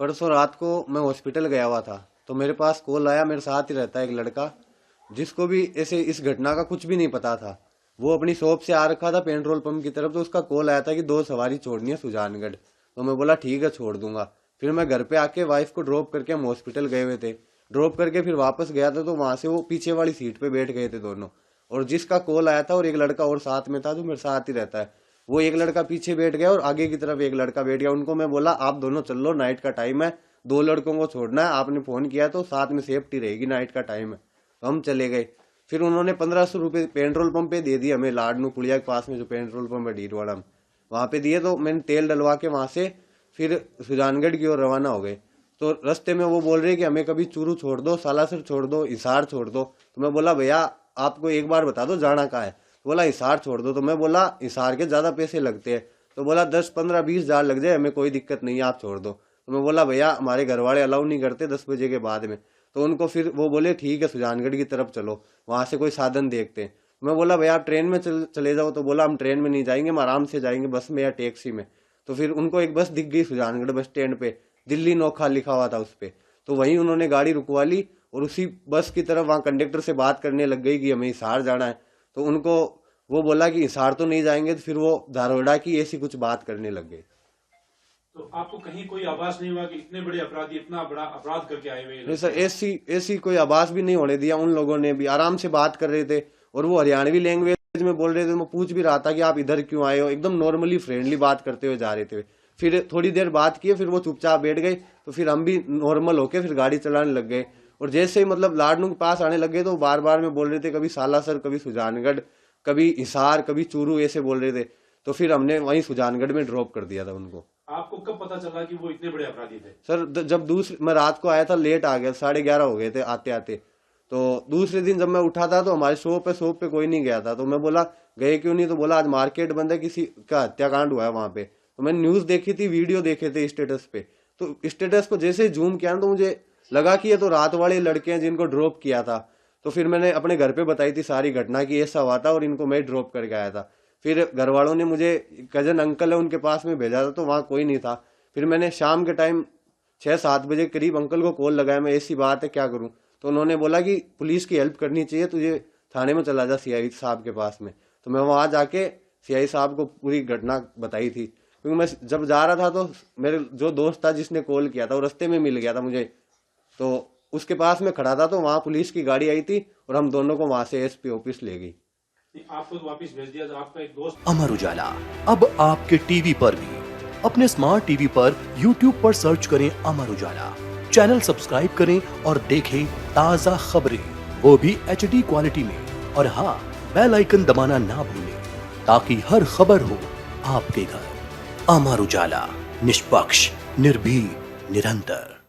परसों रात को मैं हॉस्पिटल गया हुआ था, तो मेरे पास कॉल आया। मेरे साथ ही रहता है एक लड़का, जिसको भी ऐसे इस घटना का कुछ भी नहीं पता था। वो अपनी शॉप से आ रखा था पेट्रोल पंप की तरफ, तो उसका कॉल आया था कि 2 सवारी छोड़नी है सुजानगढ़। तो मैं बोला ठीक है, छोड़ दूंगा। फिर मैं घर पे आके वाइफ को ड्रॉप करके हम हॉस्पिटल गए हुए थे। ड्रॉप करके फिर वापस गया था, तो वहां से वो पीछे वाली सीट पे बैठ गए थे दोनों। और जिसका कॉल आया था और एक लड़का और साथ में था जो मेरे साथ ही रहता है, वो एक लड़का पीछे बैठ गया और आगे की तरफ एक लड़का बैठ गया। उनको मैं बोला आप दोनों चल लो, नाइट का टाइम है, 2 लड़कों को छोड़ना है, आपने फोन किया तो साथ में सेफ्टी रहेगी, नाइट का टाइम है। तो हम चले गए। फिर उन्होंने 1500 रुपये पेट्रोल पंप पे दे दिए हमें, लाडनू पुलिया के पास में जो पेट्रोल पंप है डीडवाड़ा में, वहां पे दिए। तो मैंने तेल डलवा के वहां से फिर सुजानगढ़ की ओर रवाना हो गए। तो रास्ते में वो बोल रहे कि हमें कभी चूरू छोड़ दो, सालासर छोड़ दो, हिसार छोड़ दो। तो मैं बोला भैया आपको एक बार बता दो जाना कहाँ है। तो बोला हिसार छोड़ दो। तो मैं बोला हिसार के ज्यादा पैसे लगते हैं। तो बोला 10, 15, 20 हज़ार लग जाए, हमें कोई दिक्कत नहीं है, आप छोड़ दो। तो मैं बोला भैया हमारे घर वाले अलाउ नहीं करते 10 बजे के बाद में। तो उनको फिर वो बोले ठीक है सुजानगढ़ की तरफ चलो, वहां से कोई साधन देखते हैं। मैं बोला भैया आप ट्रेन में चले जाओ। तो बोला हम ट्रेन में नहीं जाएंगे, हम आराम से जाएंगे बस में या टैक्सी में। तो फिर उनको एक बस दिख गई सुजानगढ़ बस स्टैंड पे, दिल्ली नोखा लिखा हुआ था उस पे। तो वहीं उन्होंने गाड़ी रुकवा ली और उसी बस की तरफ वहां कंडक्टर से बात करने लग गई कि हमें हिसार जाना है। तो उनको वो बोला कि हिसार तो नहीं जाएंगे। तो फिर वो धारोड़ा की ऐसी कुछ बात करने लग गए। तो आपको कहीं कोई आभास नहीं हुआ कि इतने बड़े अपराधी इतना बड़ा अपराध करके आए हुए नहीं सर, ऐसी ऐसी कोई आवाज भी नहीं होने दिया। उन लोगों ने भी आराम से बात कर रहे थे और वो हरियाणवी लैंग्वेज में बोल रहे थे। मैं पूछ भी रहा था कि आप इधर क्यों आए हो, एकदम नॉर्मली फ्रेंडली बात करते हुए जा रहे थे। फिर थोड़ी देर बात किए, फिर वो चुपचाप बैठ गए। तो फिर हम भी नॉर्मल होके फिर गाड़ी चलाने लग गए। और जैसे ही मतलब लाडनू के पास आने लग गए तो बार बार में बोल रहे थे कभी सालासर, कभी सुजानगढ़, कभी हिसार, कभी चूरू, ऐसे बोल रहे थे। तो फिर हमने वहीं सुजानगढ़ में ड्रॉप कर दिया था उनको। आपको कब पता चला कि वो इतने बड़े अपराधी थे? सर जब दूसरे मैं रात को आया था, लेट आ गया, 11:30 हो गए थे आते आते। तो दूसरे दिन जब मैं उठा था तो हमारे शॉप पे कोई नहीं गया था। तो मैं बोला गए क्यों नहीं। तो बोला आज मार्केट बंद है, किसी का हत्याकांड हुआ है वहां पे। तो मैंने न्यूज देखी थी, वीडियो देखे थे स्टेटस पे। तो स्टेटस को जैसे जूम किया ना तो मुझे लगा कि ये तो रात वाले लड़के हैं जिनको ड्रॉप किया था। तो फिर मैंने अपने घर पे बताई थी सारी घटना की ऐसा हुआ था और इनको मैं ड्रॉप करके आया था। फिर घर वालों ने मुझे, कजन अंकल है उनके पास में भेजा था, तो वहाँ कोई नहीं था। फिर मैंने शाम के टाइम 6-7 बजे करीब अंकल को कॉल लगाया, मैं ऐसी बात है क्या करूं। तो उन्होंने बोला कि पुलिस की हेल्प करनी चाहिए, तुझे थाने में चला जा सीआई साहब के पास में। तो मैं वहां जाके सीआई साहब को पूरी घटना बताई थी। क्योंकि मैं जब जा रहा था तो मेरे जो दोस्त था जिसने कॉल किया था वो रास्ते में मिल गया था मुझे। तो उसके पास में खड़ा था, तो वहां पुलिस की गाड़ी आई थी और हम दोनों को वहां से एसपी ऑफिस ले गई। आपको तो वापस भेज दिया, आपका एक दोस्त। अमर उजाला अब आपके टीवी पर भी। अपने स्मार्ट टीवी पर यूट्यूब पर सर्च करें अमर उजाला, चैनल सब्सक्राइब करें और देखें ताजा खबरें, वो भी HD क्वालिटी में। और हाँ, बेल आइकन दबाना ना भूलें ताकि हर खबर हो आपके घर। अमर उजाला, निष्पक्ष, निर्भीक, निरंतर।